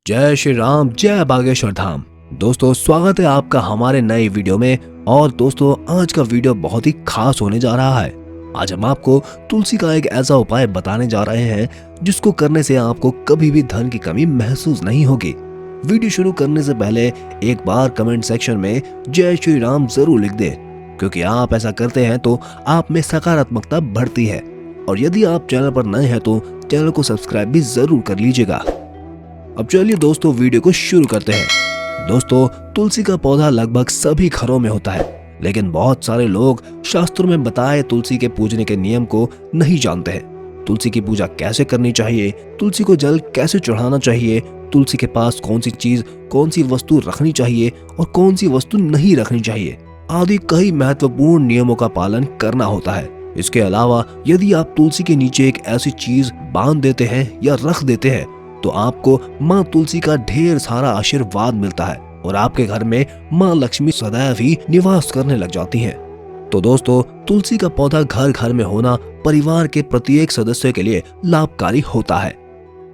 जय श्री राम, जय बागेश्वर धाम। दोस्तों, स्वागत है आपका हमारे नए वीडियो में। और दोस्तों, आज का वीडियो बहुत ही खास होने जा रहा है। आज हम आपको तुलसी का एक ऐसा उपाय बताने जा रहे हैं जिसको करने से आपको कभी भी धन की कमी महसूस नहीं होगी। वीडियो शुरू करने से पहले एक बार कमेंट सेक्शन में जय श्री राम जरूर लिख दे, क्योंकि आप ऐसा करते हैं तो आप में सकारात्मकता बढ़ती है। और यदि आप चैनल पर नए हैं तो चैनल को सब्सक्राइब भी जरूर कर लीजिएगा। अब चलिए दोस्तों, वीडियो को शुरू करते हैं। दोस्तों, तुलसी का पौधा लगभग सभी घरों में होता है, लेकिन बहुत सारे लोग शास्त्रों में बताए तुलसी के पूजने के नियम को नहीं जानते हैं। तुलसी की पूजा कैसे करनी चाहिए, तुलसी को जल कैसे चढ़ाना चाहिए, तुलसी के पास कौन सी चीज, कौन सी वस्तु रखनी चाहिए और कौन सी वस्तु नहीं रखनी चाहिए आदि कई महत्वपूर्ण नियमों का पालन करना होता है। इसके अलावा यदि आप तुलसी के नीचे एक ऐसी चीज बांध देते हैं या रख देते हैं तो आपको माँ तुलसी का ढेर सारा आशीर्वाद मिलता है और आपके घर में माँ लक्ष्मी सदैव ही निवास करने लग जाती हैं। तो दोस्तों, तुलसी का पौधा घर घर में होना परिवार के प्रत्येक सदस्य के लिए लाभकारी होता है।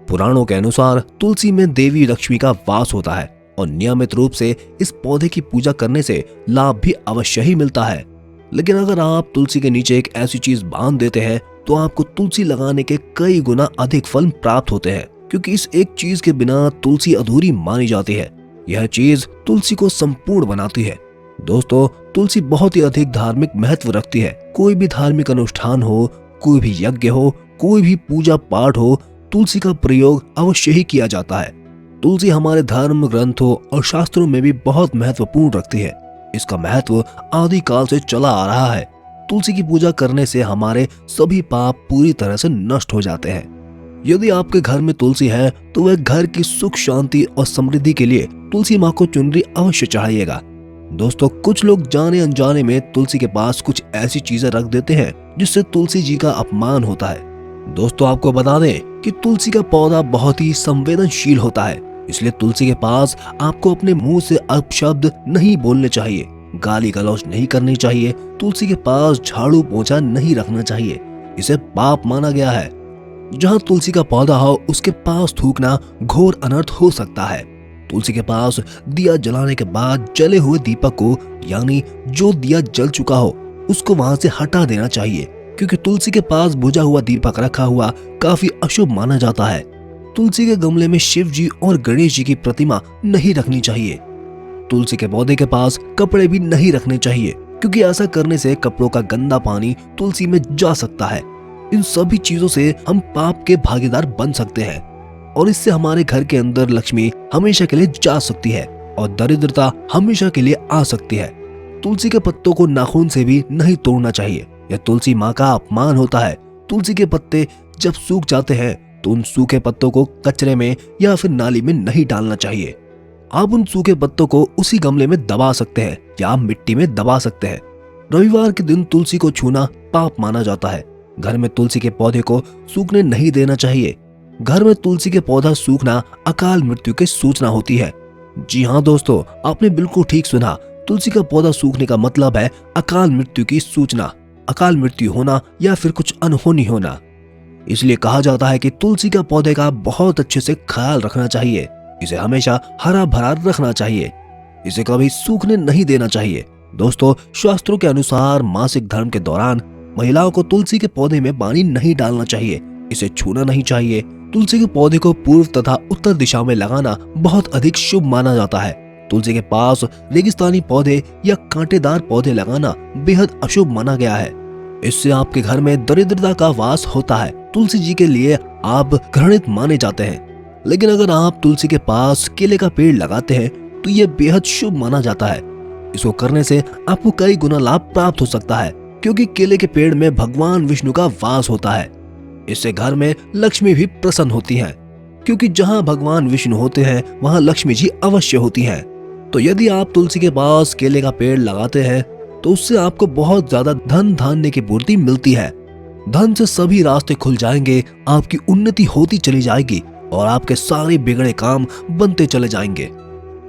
पुराणों के अनुसार तुलसी में देवी लक्ष्मी का वास होता है और नियमित रूप से इस पौधे की पूजा करने से लाभ भी अवश्य ही मिलता है। लेकिन अगर आप तुलसी के नीचे एक ऐसी चीज बांध देते हैं तो आपको तुलसी लगाने के कई गुना अधिक फल प्राप्त होते हैं, क्योंकि इस एक चीज के बिना तुलसी अधूरी मानी जाती है। यह चीज तुलसी को संपूर्ण बनाती है। दोस्तों, तुलसी बहुत ही अधिक धार्मिक महत्व रखती है। कोई भी धार्मिक अनुष्ठान हो, कोई भी यज्ञ हो, कोई भी पूजा पाठ हो, तुलसी का प्रयोग अवश्य ही किया जाता है। तुलसी हमारे धर्म ग्रंथों और शास्त्रों में भी बहुत महत्वपूर्ण रखती है। इसका महत्व आदि काल से चला आ रहा है। तुलसी की पूजा करने से हमारे सभी पाप पूरी तरह से नष्ट हो जाते हैं। यदि आपके घर में तुलसी है तो वह घर की सुख शांति और समृद्धि के लिए तुलसी माँ को चुनरी अवश्य चढ़ाइएगा। दोस्तों, कुछ लोग जाने अनजाने में तुलसी के पास कुछ ऐसी चीजें रख देते हैं जिससे तुलसी जी का अपमान होता है। दोस्तों, आपको बता दें कि तुलसी का पौधा बहुत ही संवेदनशील होता है, इसलिए तुलसी के पास आपको अपने मुंह से अपशब्द नहीं बोलने चाहिए, गाली गलौज नहीं करनी चाहिए। तुलसी के पास झाड़ू पोंछा नहीं रखना चाहिए, इसे पाप माना गया है। जहाँ तुलसी का पौधा हो उसके पास थूकना घोर अनर्थ हो सकता है। तुलसी के पास दिया जलाने के बाद जले हुए दीपक को, यानी जो दिया जल चुका हो, उसको वहां से हटा देना चाहिए, क्योंकि तुलसी के पास बुझा हुआ दीपक रखा हुआ काफी अशुभ माना जाता है। तुलसी के गमले में शिव जी और गणेश जी की प्रतिमा नहीं रखनी चाहिए। तुलसी के पौधे के पास कपड़े भी नहीं रखने चाहिए, क्योंकि ऐसा करने से कपड़ों का गंदा पानी तुलसी में जा सकता है। इन सभी चीजों से हम पाप के भागीदार बन सकते हैं और इससे हमारे घर के अंदर लक्ष्मी हमेशा के लिए जा सकती है और दरिद्रता हमेशा के लिए आ सकती है। तुलसी के पत्तों को नाखून से भी नहीं तोड़ना चाहिए, यह तुलसी माँ का अपमान होता है। तुलसी के पत्ते जब सूख जाते हैं तो उन सूखे पत्तों को कचरे में या फिर नाली में नहीं डालना चाहिए। आप उन सूखे पत्तों को उसी गमले में दबा सकते हैं या मिट्टी में दबा सकते हैं। रविवार के दिन तुलसी को छूना पाप माना जाता है। घर में तुलसी के पौधे को सूखने नहीं देना चाहिए। घर में तुलसी के पौधा सूखना अकाल मृत्यु की सूचना होती है। जी हाँ दोस्तों, आपने बिल्कुल ठीक सुना। तुलसी का पौधा सूखने का मतलब है अकाल मृत्यु की सूचना, अकाल मृत्यु होना या फिर कुछ अनहोनी होना। इसलिए कहा जाता है कि तुलसी का पौधे का बहुत अच्छे से ख्याल रखना चाहिए। इसे हमेशा हरा भरा रखना चाहिए, इसे कभी सूखने नहीं देना चाहिए। दोस्तों, शास्त्रों के अनुसार मासिक धर्म के दौरान महिलाओं को तुलसी के पौधे में पानी नहीं डालना चाहिए, इसे छूना नहीं चाहिए। तुलसी के पौधे को पूर्व तथा उत्तर दिशा में लगाना बहुत अधिक शुभ माना जाता है। तुलसी के पास रेगिस्तानी पौधे या कांटेदार पौधे लगाना बेहद अशुभ माना गया है। इससे आपके घर में दरिद्रता का वास होता है। तुलसी जी के लिए आप घृणित माने जाते हैं। लेकिन अगर आप तुलसी के पास केले का पेड़ लगाते हैं तो यह बेहद शुभ माना जाता है। इसको करने से आपको कई गुना लाभ प्राप्त हो सकता है, क्योंकि केले के पेड़ में भगवान विष्णु का वास होता है। इससे घर में लक्ष्मी भी प्रसन्न होती है, क्योंकि जहाँ भगवान विष्णु होते हैं वहाँ लक्ष्मी जी अवश्य होती हैं। तो यदि आप तुलसी के पास केले का पेड़ लगाते हैं तो उससे आपको बहुत ज्यादा धन धान्य की पूर्ति मिलती है। धन से सभी रास्ते खुल जाएंगे, आपकी उन्नति होती चली जाएगी और आपके सारे बिगड़े काम बनते चले जाएंगे।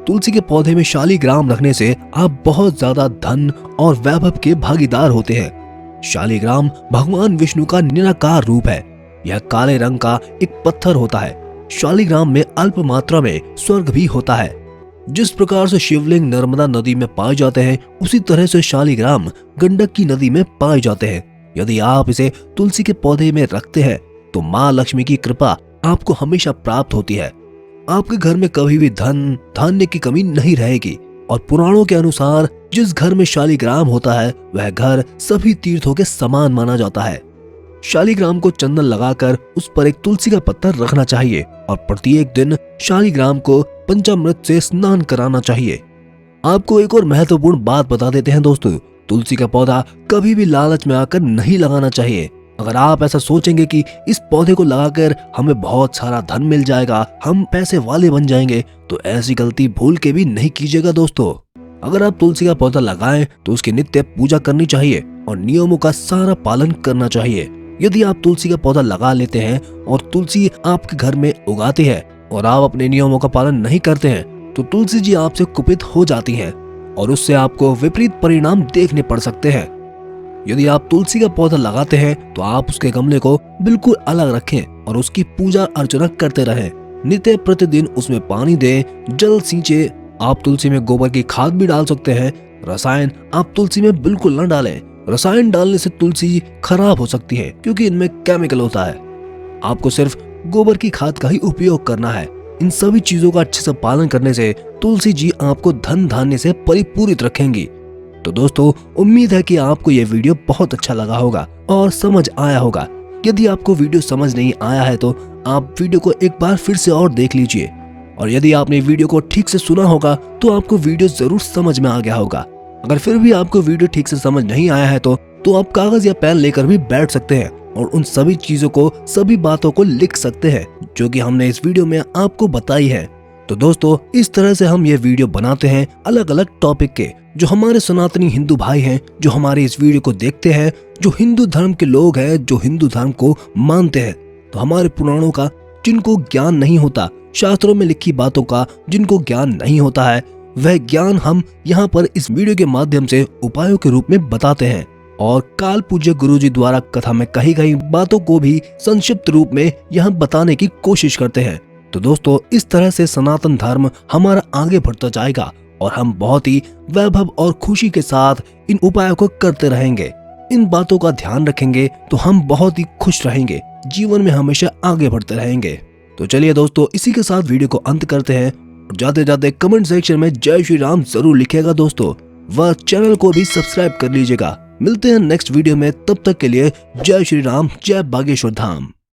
तुलसी के पौधे में शालिग्राम रखने से आप बहुत ज्यादा धन और वैभव के भागीदार होते हैं। शालिग्राम भगवान विष्णु का निराकार रूप है। यह काले रंग का एक पत्थर होता है। शालिग्राम में अल्प मात्रा में स्वर्ग भी होता है। जिस प्रकार से शिवलिंग नर्मदा नदी में पाए जाते हैं, उसी तरह से शालिग्राम गंडक की नदी में पाए जाते हैं। यदि आप इसे तुलसी के पौधे में रखते हैं तो माँ लक्ष्मी की कृपा आपको हमेशा प्राप्त होती है। आपके घर में कभी भी धन धान्य की कमी नहीं रहेगी। और पुराणों के अनुसार जिस घर में शालिग्राम होता है वह घर सभी तीर्थों के समान माना जाता है। शालिग्राम को चंदन लगाकर उस पर एक तुलसी का पत्थर रखना चाहिए और प्रत्येक दिन शालिग्राम को पंचामृत से स्नान कराना चाहिए। आपको एक और महत्वपूर्ण बात बता देते हैं दोस्तों, तुलसी का पौधा कभी भी लालच में आकर नहीं लगाना चाहिए। अगर आप ऐसा सोचेंगे कि इस पौधे को लगाकर हमें बहुत सारा धन मिल जाएगा, हम पैसे वाले बन जाएंगे, तो ऐसी गलती भूल के भी नहीं कीजिएगा दोस्तों। अगर आप तुलसी का पौधा लगाएं तो उसकी नित्य पूजा करनी चाहिए और नियमों का सारा पालन करना चाहिए। यदि आप तुलसी का पौधा लगा लेते हैं और तुलसी आपके घर में उगाते हैं और आप अपने नियमों का पालन नहीं करते हैं तो तुलसी जी आपसे कुपित हो जाती हैं और उससे आपको विपरीत परिणाम देखने पड़ सकते हैं। यदि आप तुलसी का पौधा लगाते हैं तो आप उसके गमले को बिल्कुल अलग रखें और उसकी पूजा अर्चना करते रहें। नित्य प्रतिदिन उसमें पानी दें, जल सींचे। आप तुलसी में गोबर की खाद भी डाल सकते हैं। रसायन आप तुलसी में बिल्कुल न डालें। रसायन डालने से तुलसी खराब हो सकती है क्योंकि इनमें केमिकल होता है। आपको सिर्फ गोबर की खाद का ही उपयोग करना है। इन सभी चीजों का अच्छे से पालन करने से तुलसी जी आपको धन धान्य से परिपूरित रखेंगी। तो दोस्तों, उम्मीद है कि आपको ये वीडियो बहुत अच्छा लगा होगा और समझ आया होगा। यदि आपको वीडियो समझ नहीं आया है तो आप वीडियो को एक बार फिर से और देख लीजिए। और यदि आपने वीडियो को ठीक से सुना होगा तो आपको वीडियो जरूर समझ में आ गया होगा। अगर फिर भी आपको वीडियो ठीक से समझ नहीं आया है तो आप कागज या पेन लेकर भी बैठ सकते हैं और उन सभी चीजों को, सभी बातों को लिख सकते हैं जो कि हमने इस वीडियो में आपको बताई है। तो दोस्तों, इस तरह से हम ये वीडियो बनाते हैं अलग अलग टॉपिक के। जो हमारे सनातनी हिंदू भाई हैं, जो हमारे इस वीडियो को देखते हैं, जो हिंदू धर्म के लोग हैं, जो हिंदू धर्म को मानते हैं, तो हमारे पुराणों का जिनको ज्ञान नहीं होता, शास्त्रों में लिखी बातों का जिनको ज्ञान नहीं होता है, वह ज्ञान हम यहाँ पर इस वीडियो के माध्यम से उपायों के रूप में बताते हैं और काल पूज्य गुरुजी द्वारा कथा में कही गई बातों को भी संक्षिप्त रूप में यहाँ बताने की कोशिश करते हैं। तो दोस्तों, इस तरह से सनातन धर्म हमारा आगे बढ़ता जाएगा और हम बहुत ही वैभव और खुशी के साथ इन उपायों को करते रहेंगे। इन बातों का ध्यान रखेंगे तो हम बहुत ही खुश रहेंगे, जीवन में हमेशा आगे बढ़ते रहेंगे। तो चलिए दोस्तों, इसी के साथ वीडियो को अंत करते हैं और जाते जाते कमेंट सेक्शन में जय श्री राम जरूर लिखिएगा दोस्तों, व चैनल को भी सब्सक्राइब कर लीजिएगा। मिलते हैं नेक्स्ट वीडियो में, तब तक के लिए जय श्री राम, जय बागेश्वर धाम।